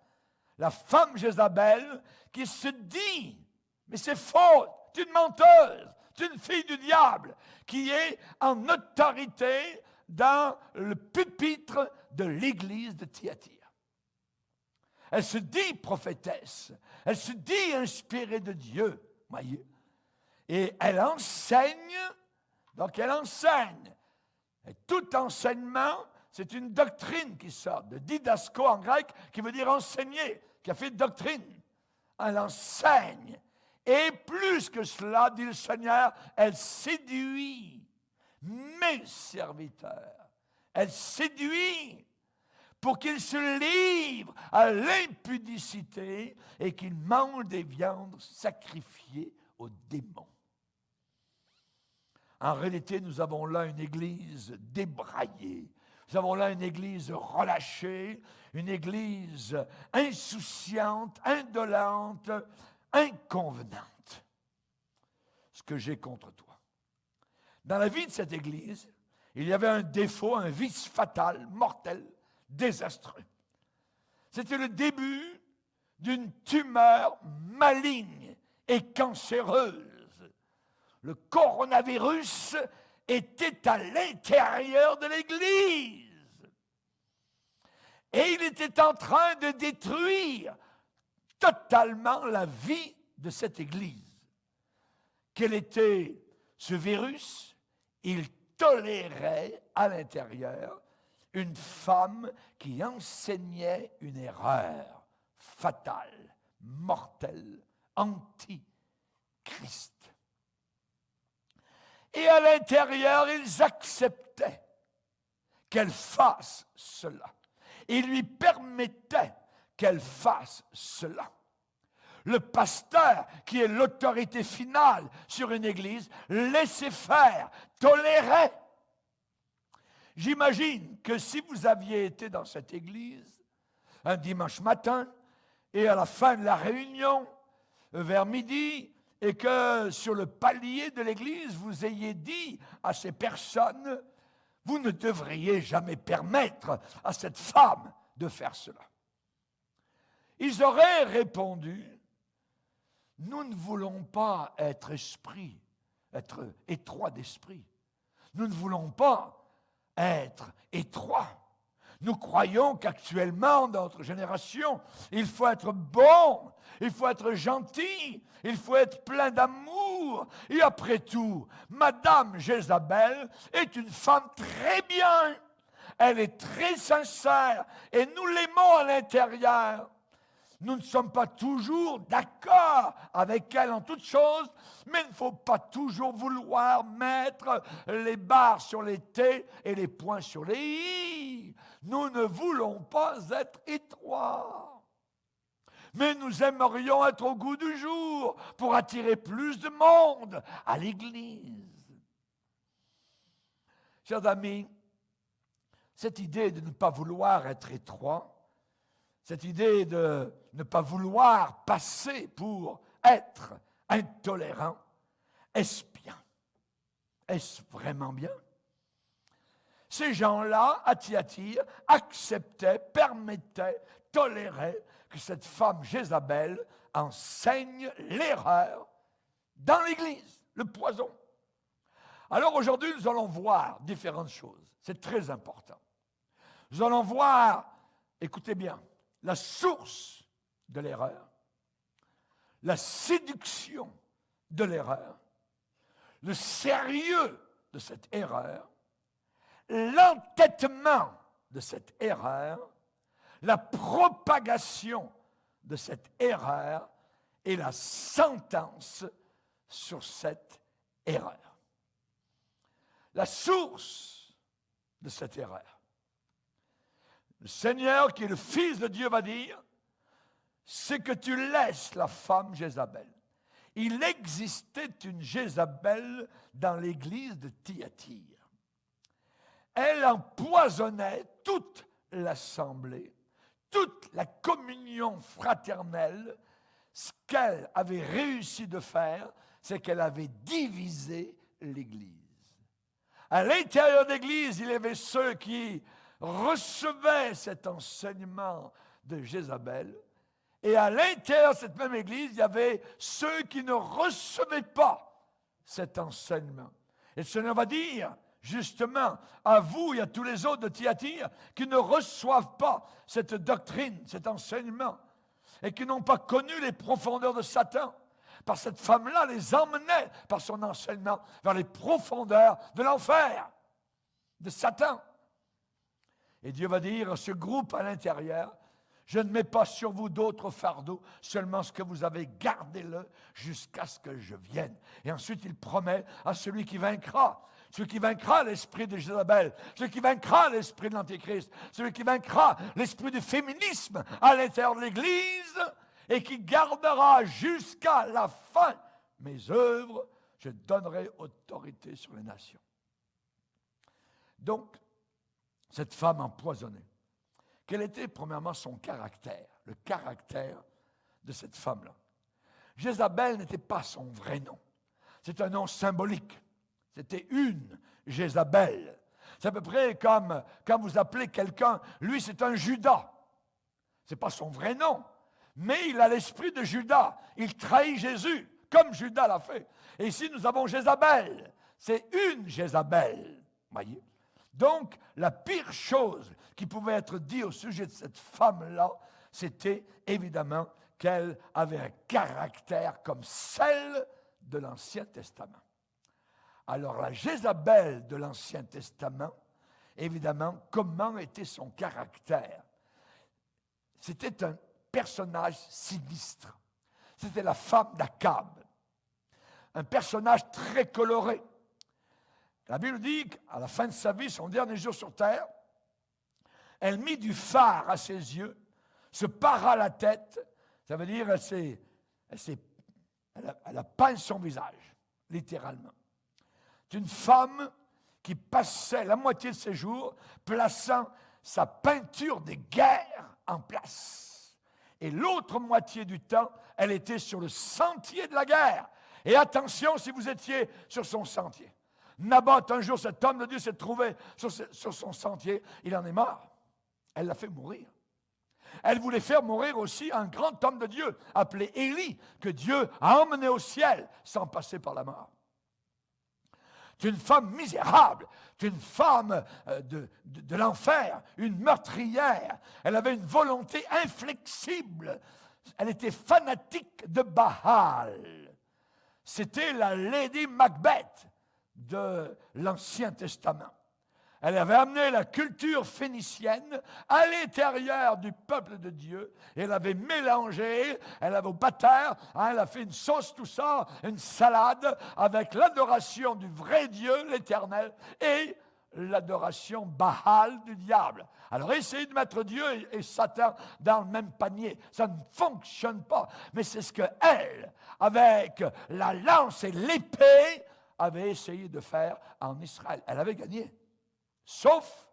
A: la femme Jézabel qui se dit, mais c'est faux, c'est une menteuse, c'est une fille du diable, qui est en autorité dans le pupitre de l'église de Thyatire. Elle se dit prophétesse. Elle se dit inspirée de Dieu. Voyez. Et elle enseigne. Donc elle enseigne. Et tout enseignement, c'est une doctrine qui sort. De didasko en grec, qui veut dire enseigner, qui a fait doctrine. Elle enseigne. Et plus que cela, dit le Seigneur, elle séduit mes serviteurs. Elle séduit pour qu'ils se livrent à l'impudicité et qu'ils mangent des viandes sacrifiées aux démons. En réalité, nous avons là une église débraillée. Nous avons là une église relâchée, une église insouciante, indolente, inconvenante. Ce que j'ai contre toi. Dans la vie de cette église, il y avait un défaut, un vice fatal, mortel, désastreux. C'était le début d'une tumeur maligne et cancéreuse. Le coronavirus était à l'intérieur de l'Église. Et il était en train de détruire totalement la vie de cette Église. Quel était ce virus? Il tolérait à l'intérieur une femme qui enseignait une erreur fatale, mortelle, anti-Christ. Et à l'intérieur, ils acceptaient qu'elle fasse cela. Ils lui permettaient qu'elle fasse cela. Le pasteur, qui est l'autorité finale sur une église, laissait faire, tolérait. J'imagine que si vous aviez été dans cette église un dimanche matin et à la fin de la réunion, vers midi, et que sur le palier de l'église, vous ayez dit à ces personnes, vous ne devriez jamais permettre à cette femme de faire cela. Ils auraient répondu, nous ne voulons pas être étroits d'esprit. Nous ne voulons pas être étroits. Nous croyons qu'actuellement, dans notre génération, il faut être bon, il faut être gentil, il faut être plein d'amour. Et après tout, Madame Jézabel est une femme très bien. Elle est très sincère et nous l'aimons à l'intérieur. Nous ne sommes pas toujours d'accord avec elle en toutes choses, mais il ne faut pas toujours vouloir mettre les barres sur les T et les points sur les I. Nous ne voulons pas être étroits. Mais nous aimerions être au goût du jour pour attirer plus de monde à l'Église. Chers amis, cette idée de ne pas vouloir être étroit, cette idée de ne pas vouloir passer pour être intolérant, est-ce bien? Est-ce vraiment bien? Ces gens-là, à Thyatire, acceptaient, permettaient, toléraient que cette femme Jézabel enseigne l'erreur dans l'Église, le poison. Alors aujourd'hui, nous allons voir différentes choses. C'est très important. Nous allons voir, écoutez bien, la source de l'erreur, la séduction de l'erreur, le sérieux de cette erreur, l'entêtement de cette erreur, la propagation de cette erreur et la sentence sur cette erreur. La source de cette erreur. Le Seigneur, qui est le Fils de Dieu, va dire, c'est que tu laisses la femme Jézabel. Il existait une Jézabel dans l'église de Thyatire. Elle empoisonnait toute l'assemblée, toute la communion fraternelle. Ce qu'elle avait réussi de faire, c'est qu'elle avait divisé l'église. À l'intérieur de l'église, il y avait ceux qui recevaient cet enseignement de Jézabel. Et à l'intérieur de cette même église, il y avait ceux qui ne recevaient pas cet enseignement. Et le Seigneur va dire, justement, à vous et à tous les autres de Thyatire, qui ne reçoivent pas cette doctrine, cet enseignement, et qui n'ont pas connu les profondeurs de Satan, parce que cette femme-là les emmenait par son enseignement vers les profondeurs de l'enfer, de Satan. Et Dieu va dire à ce groupe à l'intérieur, je ne mets pas sur vous d'autres fardeaux, seulement ce que vous avez, gardez-le jusqu'à ce que je vienne. Et ensuite, il promet à celui qui vaincra l'esprit de Jézabel, celui qui vaincra l'esprit de l'Antéchrist, celui qui vaincra l'esprit du féminisme à l'intérieur de l'Église et qui gardera jusqu'à la fin mes œuvres, je donnerai autorité sur les nations. Donc, cette femme empoisonnée, quel était premièrement son caractère, le caractère de cette femme-là? Jézabel n'était pas son vrai nom. C'est un nom symbolique. C'était une Jézabel. C'est à peu près comme quand vous appelez quelqu'un, lui c'est un Judas. Ce n'est pas son vrai nom, mais il a l'esprit de Judas. Il trahit Jésus, comme Judas l'a fait. Et ici nous avons Jézabel. C'est une Jézabel. Voyez? Donc, la pire chose qui pouvait être dit au sujet de cette femme-là, c'était évidemment qu'elle avait un caractère comme celle de l'Ancien Testament. Alors la Jézabel de l'Ancien Testament, évidemment, comment était son caractère? C'était un personnage sinistre. C'était la femme d'Akab. Un personnage très coloré. La Bible dit qu'à la fin de sa vie, son dernier jour sur terre, elle mit du fard à ses yeux, se para la tête, ça veut dire elle a peint son visage, littéralement. C'est une femme qui passait la moitié de ses jours plaçant sa peinture des guerres en place. Et l'autre moitié du temps, elle était sur le sentier de la guerre. Et attention si vous étiez sur son sentier. Naboth, un jour, cet homme de Dieu s'est trouvé sur son sentier, il en est mort. Elle l'a fait mourir. Elle voulait faire mourir aussi un grand homme de Dieu, appelé Élie, que Dieu a emmené au ciel sans passer par la mort. C'est une femme misérable, c'est une femme de l'enfer, une meurtrière. Elle avait une volonté inflexible. Elle était fanatique de Baal. C'était la Lady Macbeth de l'Ancien Testament. Elle avait amené la culture phénicienne à l'intérieur du peuple de Dieu. Et elle avait mélangé, elle avait au baptême, elle a fait une sauce, tout ça, une salade avec l'adoration du vrai Dieu, l'Éternel, et l'adoration Baal du diable. Alors essayez de mettre Dieu et Satan dans le même panier. Ça ne fonctionne pas. Mais c'est ce qu'elle, avec la lance et l'épée, avait essayé de faire en Israël. Elle avait gagné. Sauf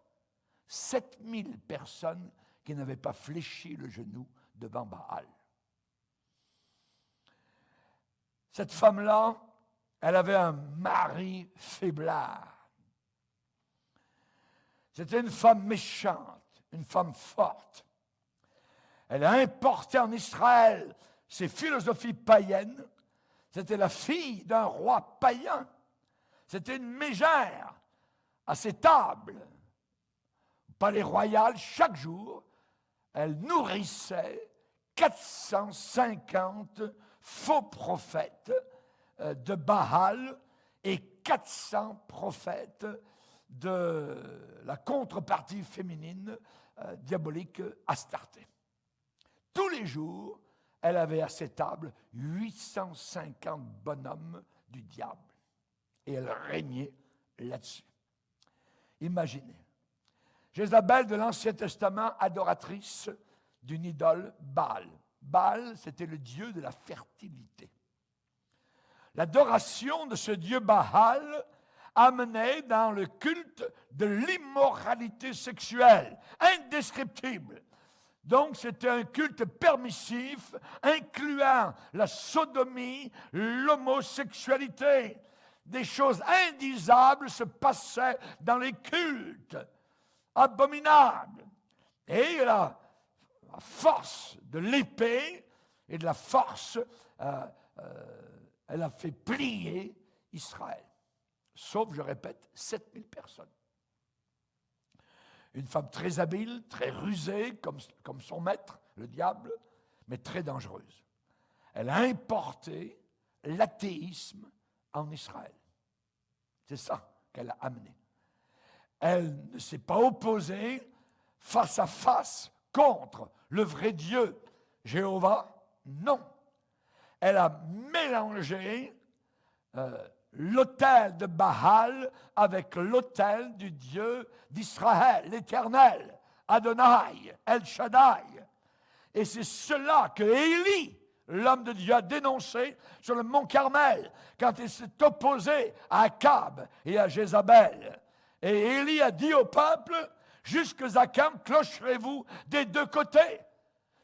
A: 7000 personnes qui n'avaient pas fléchi le genou devant Baal. Cette femme-là, elle avait un mari faiblard. C'était une femme méchante, une femme forte. Elle a importé en Israël ses philosophies païennes. C'était la fille d'un roi païen. C'était une mégère à ses tables, au palais royal, chaque jour. Elle nourrissait 450 faux prophètes de Baal et 400 prophètes de la contrepartie féminine diabolique Astarté. Tous les jours, elle avait à ses tables 850 bonhommes du diable. Et elle régnait là-dessus. Imaginez. Jézabel de l'Ancien Testament, adoratrice d'une idole Baal. Baal, c'était le dieu de la fertilité. L'adoration de ce dieu Baal amenait dans le culte de l'immoralité sexuelle, indescriptible. Donc, c'était un culte permissif, incluant la sodomie, l'homosexualité. Des choses indisables se passaient dans les cultes, abominables. Et la force de l'épée et de la force, elle a fait plier Israël. Sauf, je répète, 7000 personnes. Une femme très habile, très rusée, comme son maître, le diable, mais très dangereuse. Elle a importé l'athéisme en Israël. C'est ça qu'elle a amené. Elle ne s'est pas opposée face à face contre le vrai Dieu, Jéhovah, non. Elle a mélangé l'autel de Baal avec l'autel du Dieu d'Israël, l'Éternel, Adonai, El Shaddai. Et c'est cela que Élie, l'homme de Dieu, a dénoncé sur le mont Carmel, quand il s'est opposé à Akab et à Jézabel. Et Élie a dit au peuple, jusque à quand clocherez-vous des deux côtés?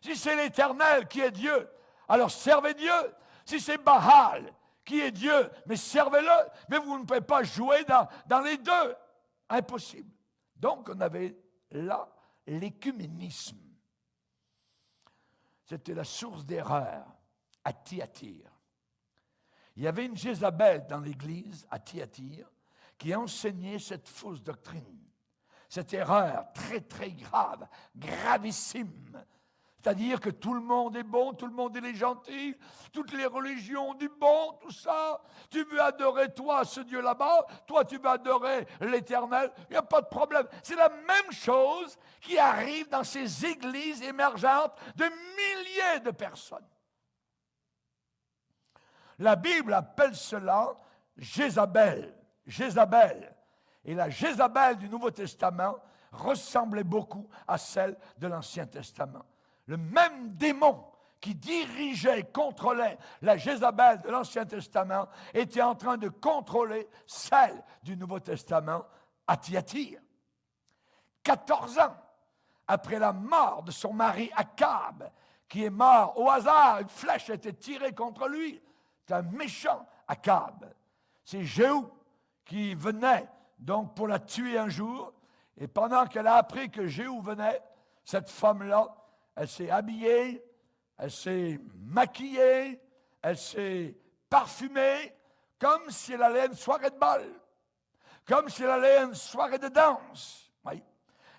A: Si c'est l'Éternel qui est Dieu, alors servez Dieu. Si c'est Baal qui est Dieu, mais servez-le. Mais vous ne pouvez pas jouer dans les deux. Impossible. Donc, on avait là l'écuménisme. C'était la source d'erreur à Thyatire. Il y avait une Jézabel dans l'église à Thyatire qui enseignait cette fausse doctrine. Cette erreur très, très grave, gravissime. C'est-à-dire que tout le monde est bon, tout le monde est gentil, toutes les religions ont du bon, tout ça. Tu veux adorer toi, ce Dieu là-bas, toi tu veux adorer l'Éternel, il n'y a pas de problème. C'est la même chose qui arrive dans ces églises émergentes de milliers de personnes. La Bible appelle cela Jézabel. Jézabel. Et la Jézabel du Nouveau Testament ressemblait beaucoup à celle de l'Ancien Testament. Le même démon qui dirigeait, contrôlait la Jézabel de l'Ancien Testament était en train de contrôler celle du Nouveau Testament à Thyatire. 14 ans après la mort de son mari Akab, qui est mort au hasard, une flèche a été tirée contre lui. C'est un méchant Akab. C'est Jéhu qui venait donc pour la tuer un jour. Et pendant qu'elle a appris que Jéhu venait, cette femme-là, elle s'est habillée, elle s'est maquillée, elle s'est parfumée, comme si elle allait à une soirée de bal, comme si elle allait à une soirée de danse. Oui.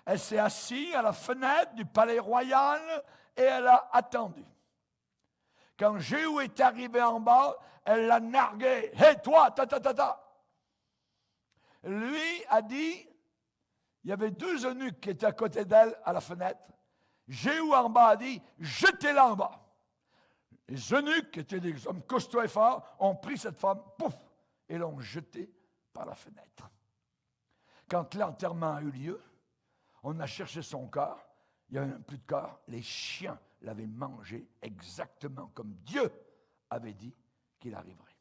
A: Elle s'est assise à la fenêtre du palais royal et elle a attendu. Quand Jéhu est arrivé en bas, elle l'a nargué. « Hé, toi, ta. Lui a dit, il y avait 2 eunuques qui étaient à côté d'elle, à la fenêtre. Jéhu en bas a dit, jetez-la en bas. Les eunuques, qui étaient des hommes costauds et forts, ont pris cette femme, pouf, et l'ont jetée par la fenêtre. Quand l'enterrement a eu lieu, on a cherché son corps, il n'y avait même plus de corps. Les chiens l'avaient mangé exactement comme Dieu avait dit qu'il arriverait.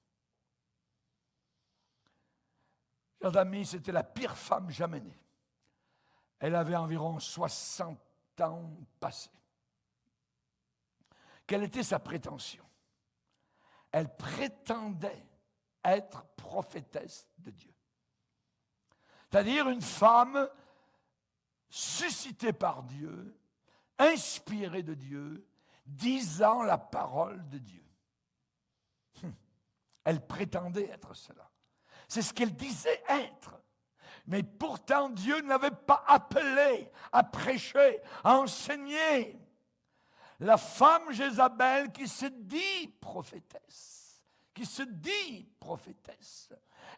A: Chers amis, c'était la pire femme jamais née. Elle avait environ 60 ans passés. Quelle était sa prétention? Elle prétendait être prophétesse de Dieu. C'est-à-dire une femme suscitée par Dieu, inspirée de Dieu, disant la parole de Dieu. Elle prétendait être cela. C'est ce qu'elle disait être. Mais pourtant, Dieu ne l'avait pas appelée à prêcher, à enseigner. La femme Jézabel qui se dit prophétesse,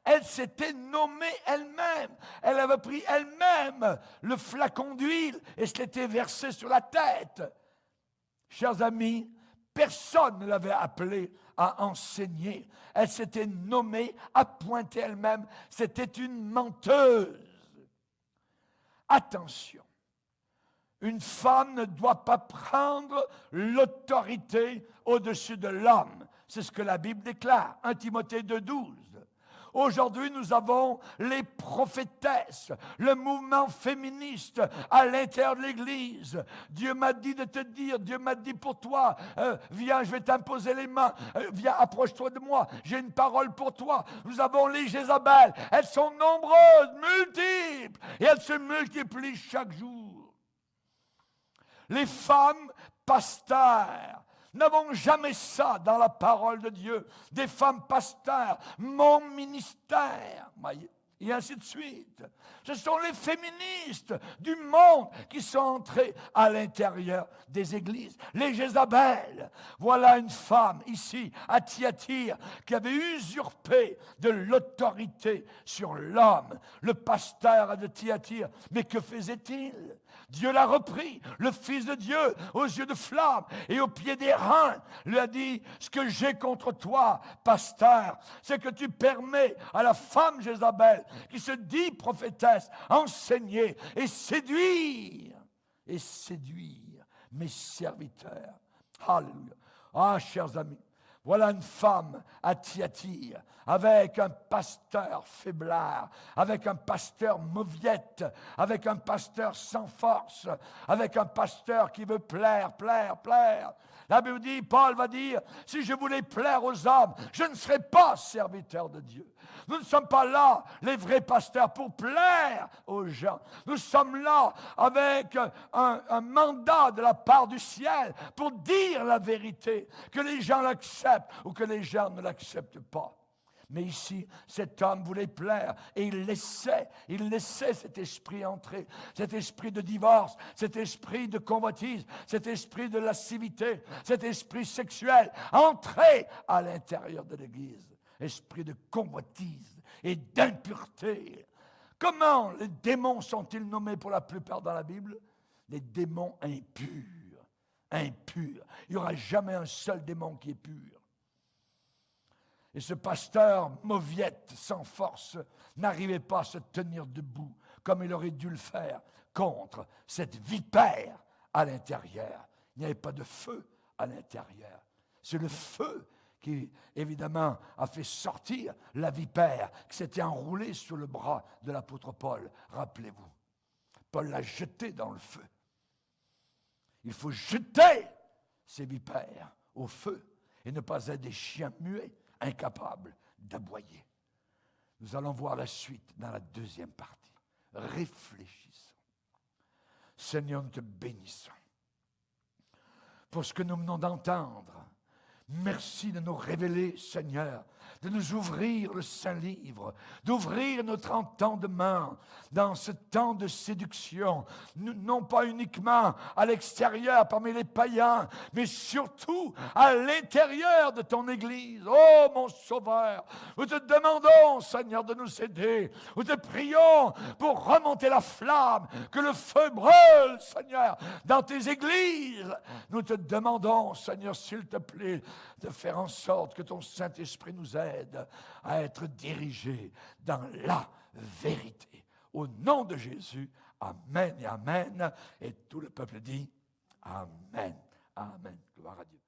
A: elle s'était nommée elle-même. Elle avait pris elle-même le flacon d'huile et se l'était versé sur la tête. Chers amis, personne ne l'avait appelée à enseigner. Elle s'était nommée, appointée elle-même. C'était une menteuse. Attention. Une femme ne doit pas prendre l'autorité au-dessus de l'homme. C'est ce que la Bible déclare, 1 Timothée 2,12. Aujourd'hui, nous avons les prophétesses, le mouvement féministe à l'intérieur de l'Église. Dieu m'a dit de te dire, Dieu m'a dit pour toi, viens, je vais t'imposer les mains, viens, approche-toi de moi, j'ai une parole pour toi. Nous avons les Jézabel, elles sont nombreuses, multiples, et elles se multiplient chaque jour. Les femmes pasteurs n'avons jamais ça dans la parole de Dieu. Des femmes pasteurs, mon ministère, et ainsi de suite. Ce sont les féministes du monde qui sont entrés à l'intérieur des églises. Les Jézabel. Voilà une femme ici, à Thyatire, qui avait usurpé de l'autorité sur l'homme. Le pasteur de Thyatire, mais que faisait-il? Dieu l'a repris, le Fils de Dieu, aux yeux de flamme et au pied des reins, lui a dit, ce que j'ai contre toi, pasteur, c'est que tu permets à la femme Jézabel, qui se dit prophétesse, enseigner et séduire mes serviteurs. Alléluia. Ah, chers amis, voilà une femme à Thyatire, avec un pasteur faiblard, avec un pasteur mauviette, avec un pasteur sans force, avec un pasteur qui veut plaire. La Bible dit, Paul va dire, si je voulais plaire aux hommes, je ne serais pas serviteur de Dieu. Nous ne sommes pas là, les vrais pasteurs, pour plaire aux gens. Nous sommes là avec un mandat de la part du ciel pour dire la vérité, que les gens l'acceptent ou que les gens ne l'acceptent pas. Mais ici, cet homme voulait plaire et il laissait cet esprit entrer, cet esprit de divorce, cet esprit de convoitise, cet esprit de lascivité, cet esprit sexuel entrer à l'intérieur de l'Église. Esprit de convoitise et d'impureté. Comment les démons sont-ils nommés pour la plupart dans la Bible? Les démons impurs. Il n'y aura jamais un seul démon qui est pur. Et ce pasteur mauviette, sans force, n'arrivait pas à se tenir debout comme il aurait dû le faire contre cette vipère à l'intérieur. Il n'y avait pas de feu à l'intérieur. C'est le feu qui, évidemment, a fait sortir la vipère qui s'était enroulée sur le bras de l'apôtre Paul. Rappelez-vous, Paul l'a jeté dans le feu. Il faut jeter ces vipères au feu et ne pas être des chiens muets, incapables d'aboyer. Nous allons voir la suite dans la deuxième partie. Réfléchissons. Seigneur, nous te bénissons pour ce que nous venons d'entendre. Merci de nous révéler, Seigneur, de nous ouvrir le Saint-Livre, d'ouvrir notre entendement dans ce temps de séduction, non pas uniquement à l'extérieur parmi les païens, mais surtout à l'intérieur de ton Église. Oh mon Sauveur, nous te demandons, Seigneur, de nous aider. Nous te prions pour remonter la flamme, que le feu brûle, Seigneur, dans tes églises. Nous te demandons, Seigneur, s'il te plaît, de faire en sorte que ton Saint-Esprit nous aide à être dirigés dans la vérité. Au nom de Jésus, amen et amen. Et tout le peuple dit amen. Amen. Gloire à Dieu.